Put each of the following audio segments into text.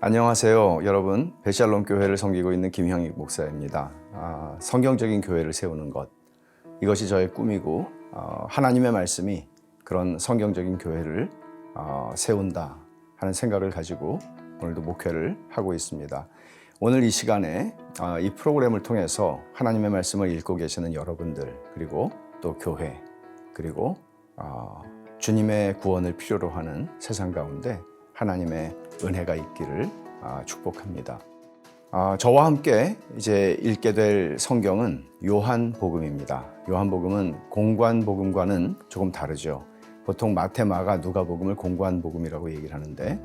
안녕하세요. 여러분, 베샬롬 교회를 섬기고 있는 김형익 목사입니다. 성경적인 교회를 세우는 것, 이것이 저의 꿈이고 하나님의 말씀이 그런 성경적인 교회를 세운다 하는 생각을 가지고 오늘도 목회를 하고 있습니다. 오늘 이 시간에 이 프로그램을 통해서 하나님의 말씀을 읽고 계시는 여러분들, 그리고 또 교회, 그리고 주님의 구원을 필요로 하는 세상 가운데 하나님의 은혜가 있기를 축복합니다. 저와 함께 이제 읽게 될 성경은 요한복음입니다. 요한복음은 공관복음과는 조금 다르죠. 보통 마태, 마가, 누가복음을 공관복음이라고 얘기를 하는데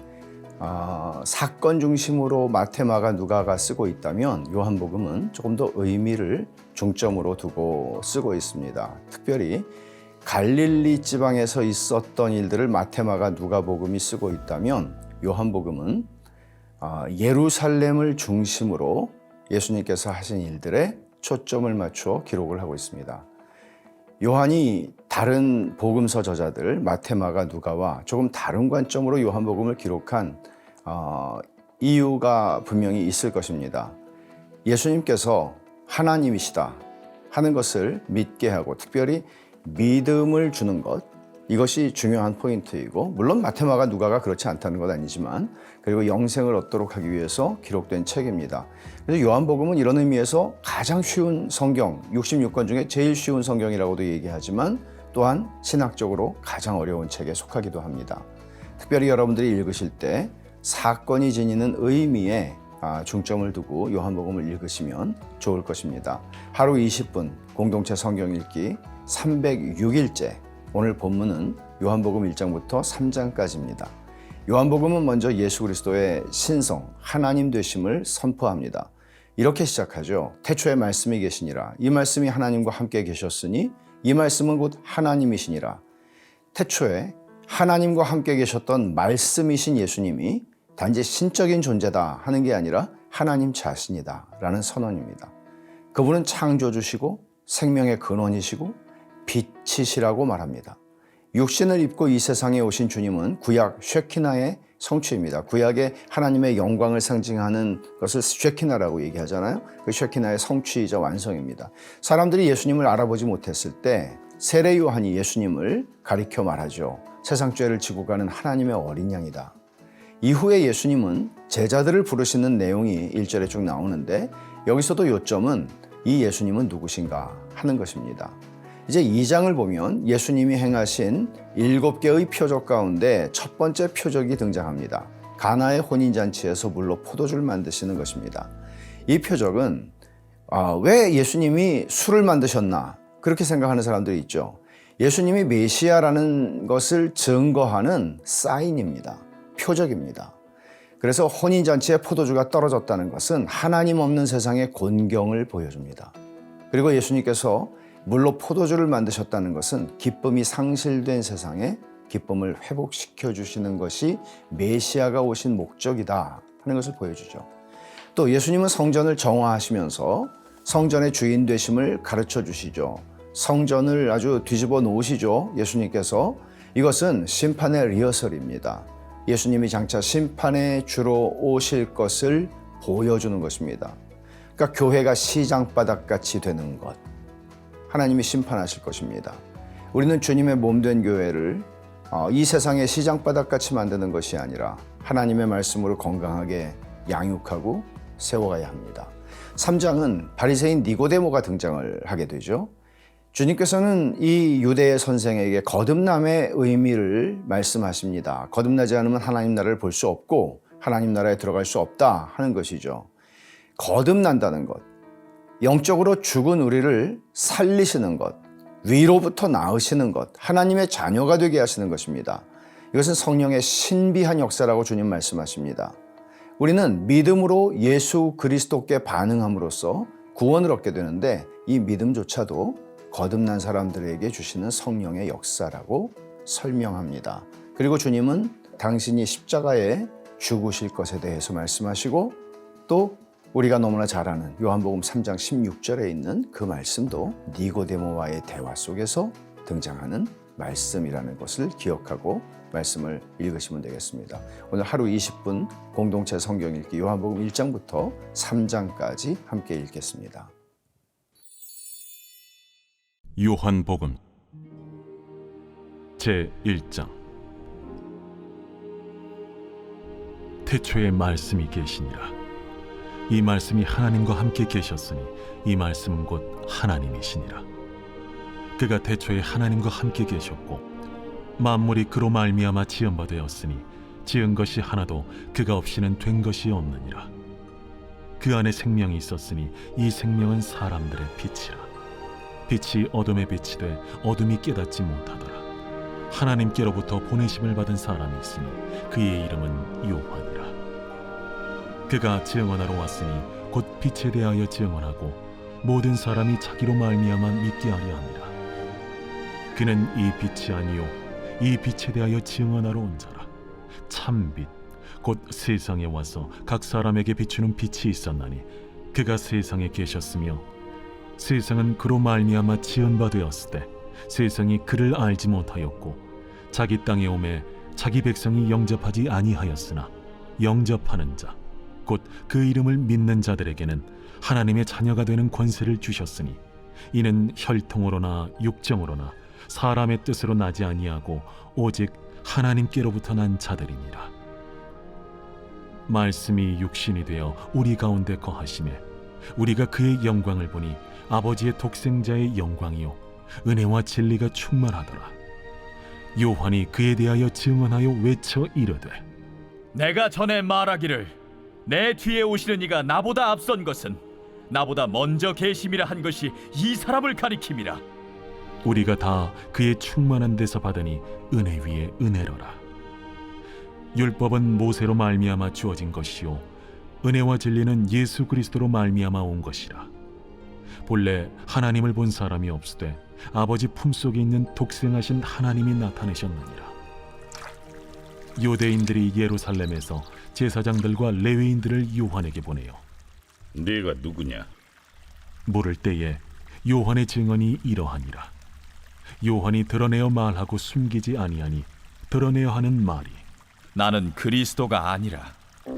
사건 중심으로 마태, 마가, 누가가 쓰고 있다면 요한복음은 조금 더 의미를 중점으로 두고 쓰고 있습니다. 특별히 갈릴리 지방에서 있었던 일들을 마태, 마가, 누가복음이 쓰고 있다면 요한복음은 예루살렘을 중심으로 예수님께서 하신 일들에 초점을 맞추어 기록을 하고 있습니다. 요한이 다른 복음서 저자들 마태, 마가, 누가와 조금 다른 관점으로 요한복음을 기록한 이유가 분명히 있을 것입니다. 예수님께서 하나님이시다 하는 것을 믿게 하고 특별히 믿음을 주는 것, 이것이 중요한 포인트이고, 물론 마태, 마가, 누가가 그렇지 않다는 건 아니지만, 그리고 영생을 얻도록 하기 위해서 기록된 책입니다. 그래서 요한복음은 이런 의미에서 가장 쉬운 성경, 66권 중에 제일 쉬운 성경이라고도 얘기하지만 또한 신학적으로 가장 어려운 책에 속하기도 합니다. 특별히 여러분들이 읽으실 때 사건이 지니는 의미에 중점을 두고 요한복음을 읽으시면 좋을 것입니다. 하루 20분 공동체 성경 읽기 306일째, 오늘 본문은 요한복음 1장부터 3장까지입니다. 요한복음은 먼저 예수 그리스도의 신성, 하나님 되심을 선포합니다. 이렇게 시작하죠. 태초에 말씀이 계시니라. 이 말씀이 하나님과 함께 계셨으니 이 말씀은 곧 하나님이시니라. 태초에 하나님과 함께 계셨던 말씀이신 예수님이 단지 신적인 존재다 하는 게 아니라 하나님 자신이다 라는 선언입니다. 그분은 창조주시고 생명의 근원이시고 빛이시라고 말합니다. 육신을 입고 이 세상에 오신 주님은 구약 쉐키나의 성취입니다. 구약의 하나님의 영광을 상징하는 것을 쉐키나라고 얘기하잖아요. 그 쉐키나의 성취이자 완성입니다. 사람들이 예수님을 알아보지 못했을 때 세례 요한이 예수님을 가리켜 말하죠. 세상 죄를 지고 가는 하나님의 어린 양이다. 이후에 예수님은 제자들을 부르시는 내용이 1절에 쭉 나오는데, 여기서도 요점은 이 예수님은 누구신가 하는 것입니다. 이제 2장을 보면 예수님이 행하신 7개의 표적 가운데 첫 번째 표적이 등장합니다. 가나의 혼인잔치에서 물로 포도주를 만드시는 것입니다. 이 표적은 왜 예수님이 술을 만드셨나 그렇게 생각하는 사람들이 있죠. 예수님이 메시아라는 것을 증거하는 사인입니다. 표적입니다. 그래서 혼인잔치에 포도주가 떨어졌다는 것은 하나님 없는 세상의 곤경을 보여줍니다. 그리고 예수님께서 물로 포도주를 만드셨다는 것은 기쁨이 상실된 세상에 기쁨을 회복시켜 주시는 것이 메시아가 오신 목적이다 하는 것을 보여주죠. 또 예수님은 성전을 정화하시면서 성전의 주인 되심을 가르쳐 주시죠. 성전을 아주 뒤집어 놓으시죠. 예수님께서. 이것은 심판의 리허설입니다. 예수님이 장차 심판의 주로 오실 것을 보여주는 것입니다. 그러니까 교회가 시장바닥같이 되는 것, 하나님이 심판하실 것입니다. 우리는 주님의 몸된 교회를 이 세상의 시장바닥같이 만드는 것이 아니라 하나님의 말씀으로 건강하게 양육하고 세워가야 합니다. 3장은 바리새인 니고데모가 등장을 하게 되죠. 주님께서는 이 유대의 선생에게 거듭남의 의미를 말씀하십니다. 거듭나지 않으면 하나님 나라를 볼 수 없고 하나님 나라에 들어갈 수 없다 하는 것이죠. 거듭난다는 것, 영적으로 죽은 우리를 살리시는 것, 위로부터 나으시는 것, 하나님의 자녀가 되게 하시는 것입니다. 이것은 성령의 신비한 역사라고 주님 말씀하십니다. 우리는 믿음으로 예수 그리스도께 반응함으로써 구원을 얻게 되는데, 이 믿음조차도 거듭난 사람들에게 주시는 성령의 역사라고 설명합니다. 그리고 주님은 당신이 십자가에 죽으실 것에 대해서 말씀하시고, 또 우리가 너무나 잘 아는 요한복음 3장 16절에 있는 그 말씀도 니고데모와의 대화 속에서 등장하는 말씀이라는 것을 기억하고 말씀을 읽으시면 되겠습니다. 오늘 하루 20분 공동체 성경 읽기 요한복음 1장부터 3장까지 함께 읽겠습니다. 요한복음 제1장. 태초에 말씀이 계시니라. 이 말씀이 하나님과 함께 계셨으니 이 말씀은 곧 하나님이시니라. 그가 태초에 하나님과 함께 계셨고 만물이 그로 말미암아 지은 바 되었으니 지은 것이 하나도 그가 없이는 된 것이 없느니라. 그 안에 생명이 있었으니 이 생명은 사람들의 빛이라. 빛이 어둠에 빛이 돼 어둠이 깨닫지 못하더라. 하나님께로부터 보내심을 받은 사람이 있으니 그의 이름은 요한이라. 그가 증언하러 왔으니 곧 빛에 대하여 증언하고 모든 사람이 자기로 말미암아 믿게 하려 함이라. 그는 이 빛이 아니요 이 빛에 대하여 증언하러 온 자라. 참빛 곧 세상에 와서 각 사람에게 비추는 빛이 있었나니 그가 세상에 계셨으며 세상은 그로 말미암아 지은 바 되었을 때 세상이 그를 알지 못하였고 자기 땅에 오매 자기 백성이 영접하지 아니하였으나 영접하는 자 곧 그 이름을 믿는 자들에게는 하나님의 자녀가 되는 권세를 주셨으니 이는 혈통으로나 육정으로나 사람의 뜻으로 나지 아니하고 오직 하나님께로부터 난 자들이니라. 말씀이 육신이 되어 우리 가운데 거하시매 우리가 그의 영광을 보니 아버지의 독생자의 영광이요 은혜와 진리가 충만하더라. 요한이 그에 대하여 증언하여 외쳐 이르되 내가 전에 말하기를 내 뒤에 오시는 이가 나보다 앞선 것은 나보다 먼저 계심이라 한 것이 이 사람을 가리킴이라. 우리가 다 그의 충만한 데서 받으니 은혜 위에 은혜로라. 율법은 모세로 말미암아 주어진 것이요 은혜와 진리는 예수 그리스도로 말미암아 온 것이라. 본래 하나님을 본 사람이 없으되 아버지 품속에 있는 독생하신 하나님이 나타내셨느니라. 유대인들이 예루살렘에서 제사장들과 레위인들을 요한에게 보내어 네가 누구냐? 물을 때에 요한의 증언이 이러하니라. 요한이 드러내어 말하고 숨기지 아니하니 드러내어 하는 말이 나는 그리스도가 아니라.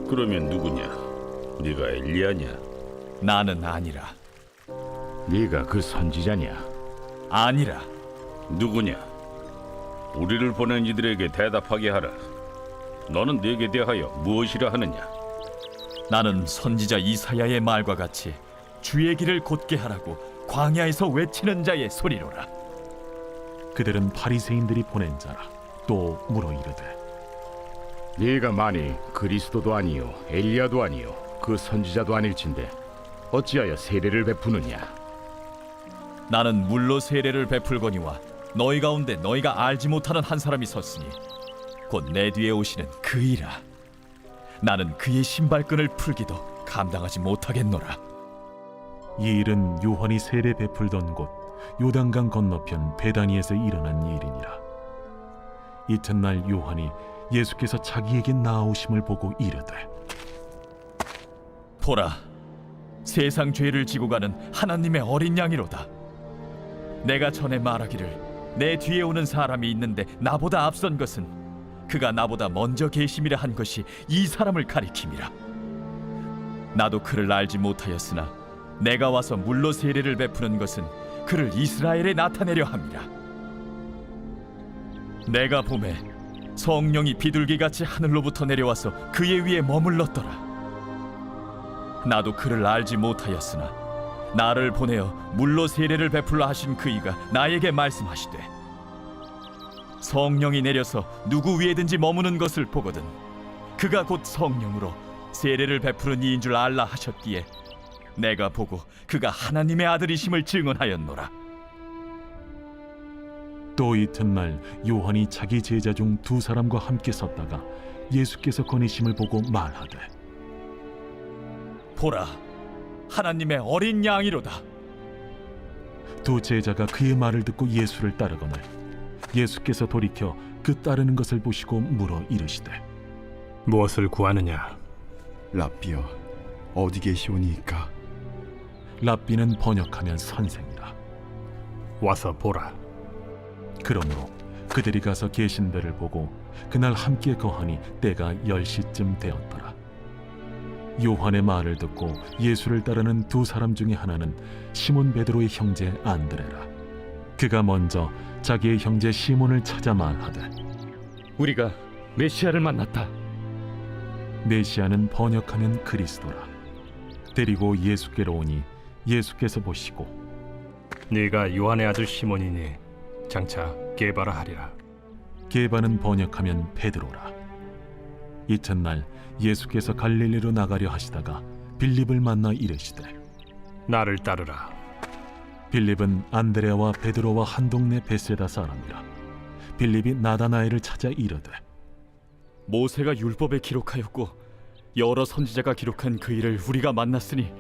그러면 누구냐? 네가 엘리야냐? 나는 아니라. 네가 그 선지자냐? 아니라. 누구냐? 우리를 보낸 이들에게 대답하게 하라. 너는 네게 대하여 무엇이라 하느냐? 나는 선지자 이사야의 말과 같이 주의 길을 곧게 하라고 광야에서 외치는 자의 소리로라. 그들은 바리새인들이 보낸 자라. 또 물어 이르되 네가 만일 그리스도도 아니요 엘리야도 아니요 그 선지자도 아닐진데 어찌하여 세례를 베푸느냐? 나는 물로 세례를 베풀거니와 너희 가운데 너희가 알지 못하는 한 사람이 섰으니 곧 내 뒤에 오시는 그이라. 나는 그의 신발끈을 풀기도 감당하지 못하겠노라. 이 일은 요한이 세례 베풀던 곳 요단강 건너편 베다니에서 일어난 일이니라. 이튿날 요한이 예수께서 자기에게 나아오심을 보고 이르되 보라, 세상 죄를 지고 가는 하나님의 어린 양이로다. 내가 전에 말하기를 내 뒤에 오는 사람이 있는데 나보다 앞선 것은 그가 나보다 먼저 계심이라 한 것이 이 사람을 가리킴이라. 나도 그를 알지 못하였으나 내가 와서 물로 세례를 베푸는 것은 그를 이스라엘에 나타내려 함이라. 내가 보매 성령이 비둘기같이 하늘로부터 내려와서 그의 위에 머물렀더라. 나도 그를 알지 못하였으나 나를 보내어 물로 세례를 베풀라 하신 그이가 나에게 말씀하시되 성령이 내려서 누구 위에든지 머무는 것을 보거든 그가 곧 성령으로 세례를 베푸는 이인 줄 알라 하셨기에 내가 보고 그가 하나님의 아들이심을 증언하였노라. 또 이튿날 요한이 자기 제자 중 두 사람과 함께 섰다가 예수께서 거니심을 보고 말하되 보라, 하나님의 어린 양이로다. 두 제자가 그의 말을 듣고 예수를 따르거늘 예수께서 돌이켜 그 따르는 것을 보시고 물어 이르시되 무엇을 구하느냐? 랍비여, 어디 계시오니이까? 랍비는 번역하면 선생이라. 와서 보라. 그러므로 그들이 가서 계신 데를 보고 그날 함께 거하니 때가 10시쯤 되었더라. 요한의 말을 듣고 예수를 따르는 두 사람 중에 하나는 시몬 베드로의 형제 안드레라. 그가 먼저 자기의 형제 시몬을 찾아 말하되 우리가 메시아를 만났다. 메시아는 번역하면 그리스도라. 데리고 예수께로 오니 예수께서 보시고 네가 요한의 아들 시몬이니 장차 게바라 하리라. 게바는 번역하면 베드로라. 이튿날 예수께서 갈릴리로 나가려 하시다가 빌립을 만나 이르시되 나를 따르라. 빌립은 안드레와 베드로와 한 동네 베세다 사람이라. 빌립이 나다나엘을 찾아 이르되 모세가 율법에 기록하였고 여러 선지자가 기록한 그 일을 우리가 만났으니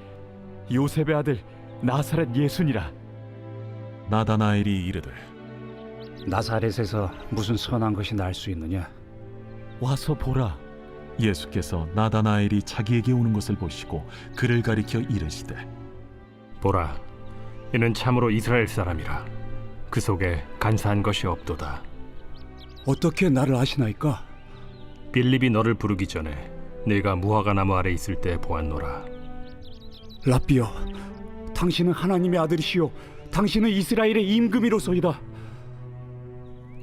요셉의 아들 나사렛 예수니라. 나다나엘이 이르되 나사렛에서 무슨 선한 것이 날 수 있느냐? 와서 보라. 예수께서 나다나엘이 자기에게 오는 것을 보시고 그를 가리켜 이르시되 보라, 이는 참으로 이스라엘 사람이라. 그 속에 간사한 것이 없도다. 어떻게 나를 아시나이까? 빌립이 너를 부르기 전에 네가 무화과 나무 아래 있을 때 보았노라. 라비여, 당신은 하나님의 아들이시요 당신은 이스라엘의 임금이로소이다.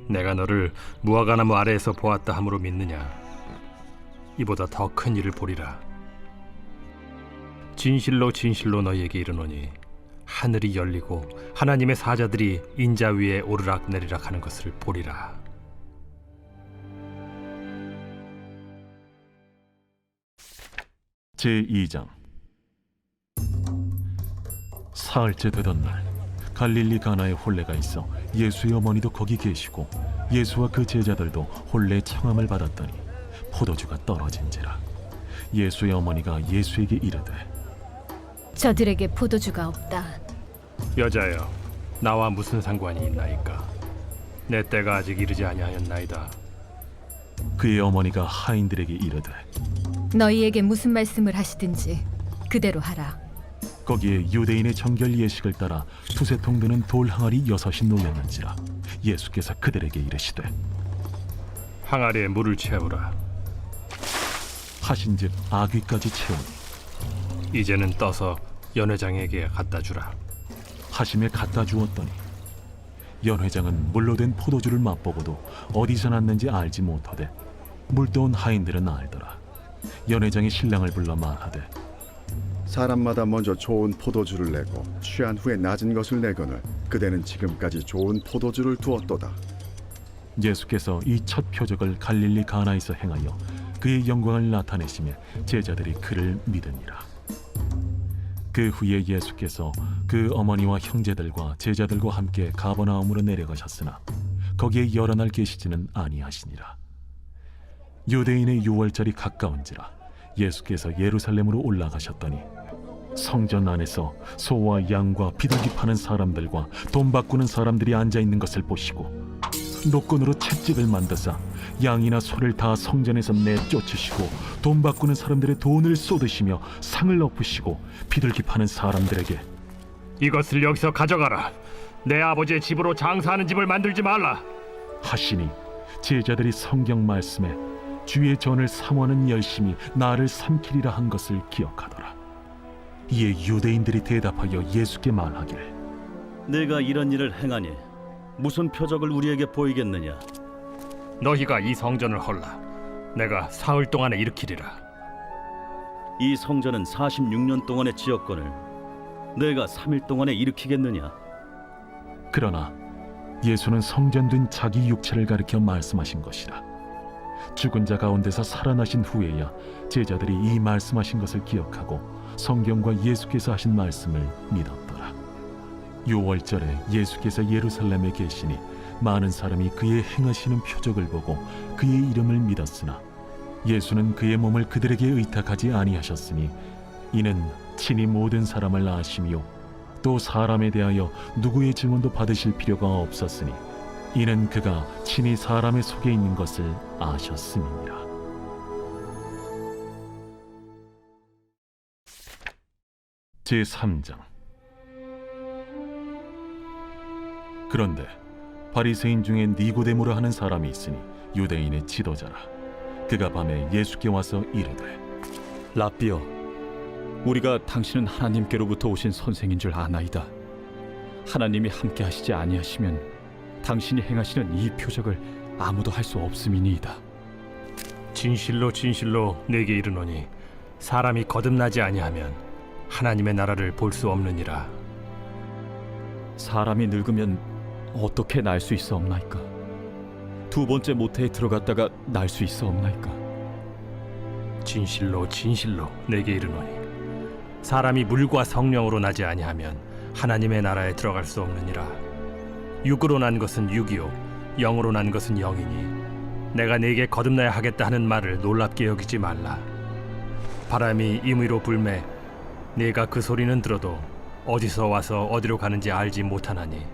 내가 너를 무화과 나무 아래에서 보았다 함으로 믿느냐? 이보다 더 큰 일을 보리라. 진실로 진실로 너희에게 이르노니 하늘이 열리고 하나님의 사자들이 인자 위에 오르락 내리락 하는 것을 보리라. 제2장. 사흘째 되던 날 갈릴리 가나에 혼례가 있어 예수의 어머니도 거기 계시고 예수와 그 제자들도 혼례 청함을 받았더니 포도주가 떨어진지라. 예수의 어머니가 예수에게 이르되 저들에게 포도주가 없다. 여자여, 나와 무슨 상관이 있나이까? 내 때가 아직 이르지 아니하였나이다. 그의 어머니가 하인들에게 이르되 너희에게 무슨 말씀을 하시든지 그대로 하라. 거기에 유대인의 정결 예식을 따라 두세 통 드는 돌 항아리 6이 놓였는지라. 예수께서 그들에게 이르시되 항아리에 물을 채우라. 하신즉 아귀까지 채우니 이제는 떠서 연회장에게 갖다 주라. 하심에 갖다 주었더니 연회장은 물로 된 포도주를 맛보고도 어디서 났는지 알지 못하되 물떠온 하인들은 알더라. 연회장이 신랑을 불러 말하되 사람마다 먼저 좋은 포도주를 내고 취한 후에 낮은 것을 내거늘 그대는 지금까지 좋은 포도주를 두었도다. 예수께서 이 첫 표적을 갈릴리 가나에서 행하여 그의 영광을 나타내시며 제자들이 그를 믿으니라. 그 후에 예수께서 그 어머니와 형제들과 제자들과 함께 가버나움으로 내려가셨으나 거기에 여러 날 계시지는 아니하시니라. 유대인의 유월절이 가까운지라 예수께서 예루살렘으로 올라가셨더니 성전 안에서 소와 양과 비둘기 파는 사람들과 돈 바꾸는 사람들이 앉아 있는 것을 보시고 노건으로 채찍을 만드사 양이나 소를 다 성전에서 내쫓으시고 돈 바꾸는 사람들의 돈을 쏟으시며 상을 엎으시고 비둘기 파는 사람들에게 이것을 여기서 가져가라. 내 아버지의 집으로 장사하는 집을 만들지 말라 하시니 제자들이 성경 말씀에 주의 전을 삼원은 열심히 나를 삼키리라 한 것을 기억하더라. 이에 유대인들이 대답하여 예수께 말하기를 내가 이런 일을 행하니 무슨 표적을 우리에게 보이겠느냐? 너희가 이 성전을 헐라. 내가 사흘 동안에 일으키리라. 이 성전은 46년 동안의 지었건을 내가 3일 동안에 일으키겠느냐? 그러나 예수는 성전된 자기 육체를 가리켜 말씀하신 것이라. 죽은 자 가운데서 살아나신 후에야 제자들이 이 말씀하신 것을 기억하고 성경과 예수께서 하신 말씀을 믿었더라. 유월절에 예수께서 예루살렘에 계시니 많은 사람이 그의 행하시는 표적을 보고 그의 이름을 믿었으나 예수는 그의 몸을 그들에게 의탁하지 아니하셨으니 이는 친히 모든 사람을 아시며 또 사람에 대하여 누구의 증언도 받으실 필요가 없었으니 이는 그가 친히 사람의 속에 있는 것을 아셨음이니라. 제3장. 그런데 바리새인 중에 니고데모라 하는 사람이 있으니 유대인의 지도자라. 그가 밤에 예수께 와서 이르되 라삐여, 우리가 당신은 하나님께로부터 오신 선생인 줄 아나이다. 하나님이 함께 하시지 아니하시면 당신이 행하시는 이 표적을 아무도 할 수 없음이니이다. 진실로 진실로 내게 이르노니 사람이 거듭나지 아니하면 하나님의 나라를 볼 수 없느니라. 사람이 늙으면 어떻게 날 수 있어 없나이까? 두 번째 모태에 들어갔다가 날 수 있어 없나이까? 진실로 진실로 내게 이르노니 사람이 물과 성령으로 나지 아니하면 하나님의 나라에 들어갈 수 없느니라. 육으로 난 것은 육이요 영으로 난 것은 영이니 내가 네게 거듭나야 하겠다 하는 말을 놀랍게 여기지 말라. 바람이 임의로 불매 네가 그 소리는 들어도 어디서 와서 어디로 가는지 알지 못하나니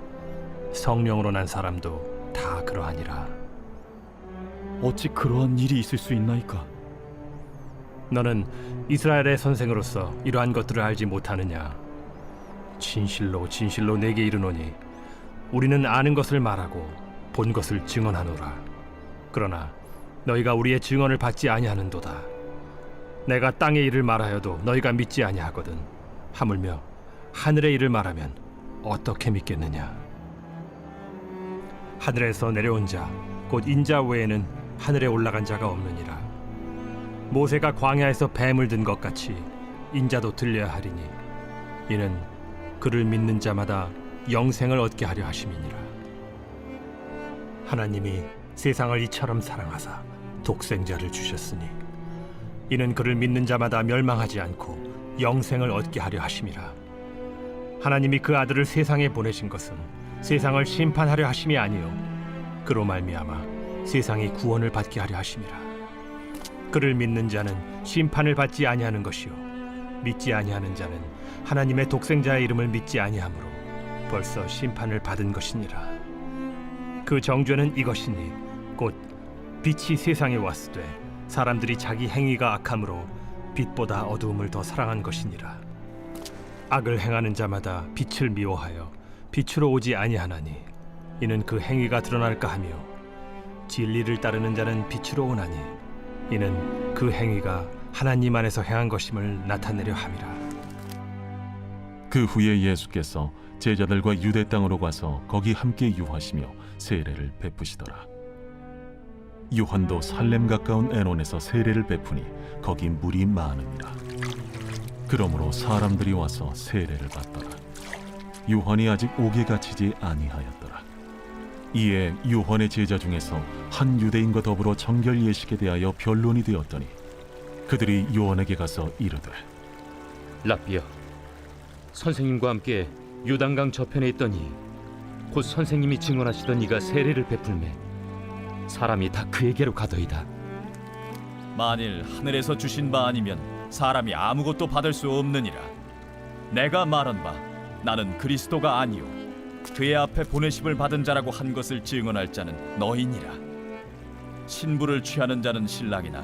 성령으로 난 사람도 다 그러하니라. 어찌 그러한 일이 있을 수 있나이까? 너는 이스라엘의 선생으로서 이러한 것들을 알지 못하느냐? 진실로 진실로 내게 이르노니 우리는 아는 것을 말하고 본 것을 증언하노라. 그러나 너희가 우리의 증언을 받지 아니하는도다. 내가 땅의 일을 말하여도 너희가 믿지 아니하거든. 하물며 하늘의 일을 말하면 어떻게 믿겠느냐? 하늘에서 내려온 자 곧 인자 외에는 하늘에 올라간 자가 없느니라. 모세가 광야에서 뱀을 든 것 같이 인자도 들려야 하리니 이는 그를 믿는 자마다 영생을 얻게 하려 하심이니라. 하나님이 세상을 이처럼 사랑하사 독생자를 주셨으니 이는 그를 믿는 자마다 멸망하지 않고 영생을 얻게 하려 하심이라. 하나님이 그 아들을 세상에 보내신 것은 세상을 심판하려 하심이 아니요 그로 말미암아 세상이 구원을 받게 하려 하심이라. 그를 믿는 자는 심판을 받지 아니하는 것이요 믿지 아니하는 자는 하나님의 독생자의 이름을 믿지 아니하므로 벌써 심판을 받은 것이니라. 그 정죄는 이것이니 곧 빛이 세상에 왔으되 사람들이 자기 행위가 악함으로 빛보다 어두움을 더 사랑한 것이니라. 악을 행하는 자마다 빛을 미워하여 빛으로 오지 아니하나니 이는 그 행위가 드러날까 하며 진리를 따르는 자는 빛으로 오나니 이는 그 행위가 하나님 안에서 행한 것임을 나타내려 함이라. 그 후에 예수께서 제자들과 유대 땅으로 가서 거기 함께 유하시며 세례를 베푸시더라. 요한도 살렘 가까운 에논에서 세례를 베푸니 거기 물이 많으니라. 그러므로 사람들이 와서 세례를 받더라. 요한이 아직 옥에 갇히지 아니하였더라. 이에 요한의 제자 중에서 한 유대인과 더불어 정결 예식에 대하여 변론이 되었더니 그들이 요한에게 가서 이르되 라삐여, 선생님과 함께 요단강 저편에 있더니 곧 선생님이 증언하시던 이가 세례를 베풀매 사람이 다 그에게로 가더이다. 만일 하늘에서 주신 바 아니면 사람이 아무것도 받을 수 없느니라. 내가 말한 바 나는 그리스도가 아니요 그의 앞에 보내심을 받은 자라고 한 것을 증언할 자는 너희니라. 신부를 취하는 자는 신랑이나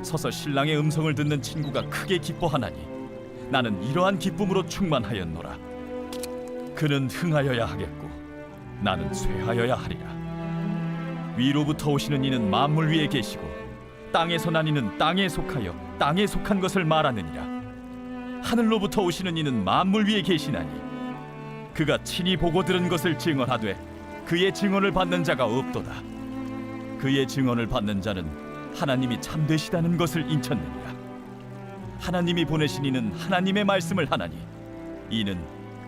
서서 신랑의 음성을 듣는 친구가 크게 기뻐하나니 나는 이러한 기쁨으로 충만하였노라. 그는 흥하여야 하겠고 나는 쇠하여야 하리라. 위로부터 오시는 이는 만물 위에 계시고 땅에서 난 이는 땅에 속하여 땅에 속한 것을 말하느니라. 하늘로부터 오시는 이는 만물 위에 계시나니 그가 친히 보고 들은 것을 증언하되 그의 증언을 받는 자가 없도다. 그의 증언을 받는 자는 하나님이 참되시다는 것을 인쳤느니라. 하나님이 보내신 이는 하나님의 말씀을 하나니 이는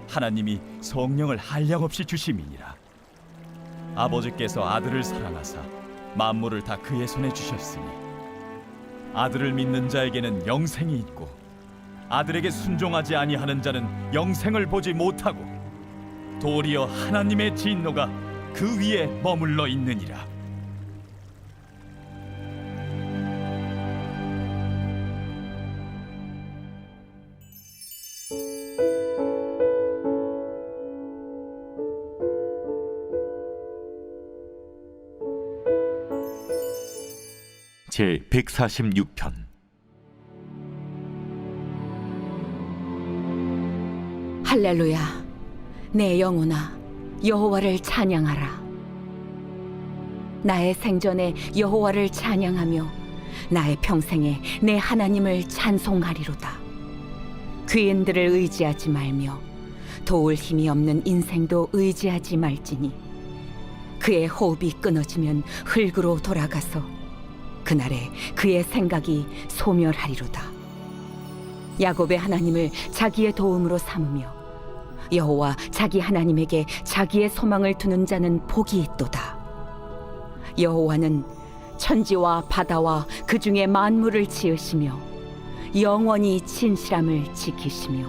하나님이 성령을 한량없이 주심이니라. 아버지께서 아들을 사랑하사 만물을 다 그의 손에 주셨으니 아들을 믿는 자에게는 영생이 있고 아들에게 순종하지 아니하는 자는 영생을 보지 못하고 도리어 하나님의 진노가 그 위에 머물러 있느니라. 제 146편 할렐루야. 내 영혼아 여호와를 찬양하라. 나의 생전에 여호와를 찬양하며 나의 평생에 내 하나님을 찬송하리로다. 귀인들을 의지하지 말며 도울 힘이 없는 인생도 의지하지 말지니 그의 호흡이 끊어지면 흙으로 돌아가서 그날에 그의 생각이 소멸하리로다. 야곱의 하나님을 자기의 도움으로 삼으며 여호와 자기 하나님에게 자기의 소망을 두는 자는 복이 있도다. 여호와는 천지와 바다와 그 중에 만물을 지으시며 영원히 진실함을 지키시며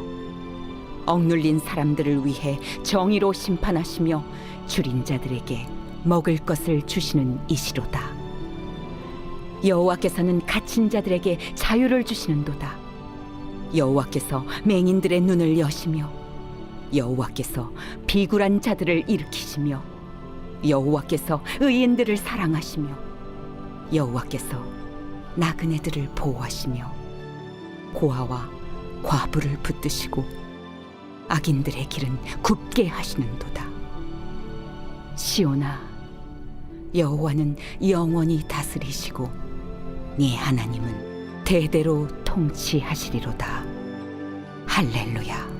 억눌린 사람들을 위해 정의로 심판하시며 줄인 자들에게 먹을 것을 주시는 이시로다. 여호와께서는 갇힌 자들에게 자유를 주시는도다. 여호와께서 맹인들의 눈을 여시며 여호와께서 비굴한 자들을 일으키시며 여호와께서 의인들을 사랑하시며 여호와께서 나그네들을 보호하시며 고아와 과부를 붙드시고 악인들의 길은 굽게 하시는도다. 시온아, 여호와는 영원히 다스리시고 네 하나님은 대대로 통치하시리로다. 할렐루야.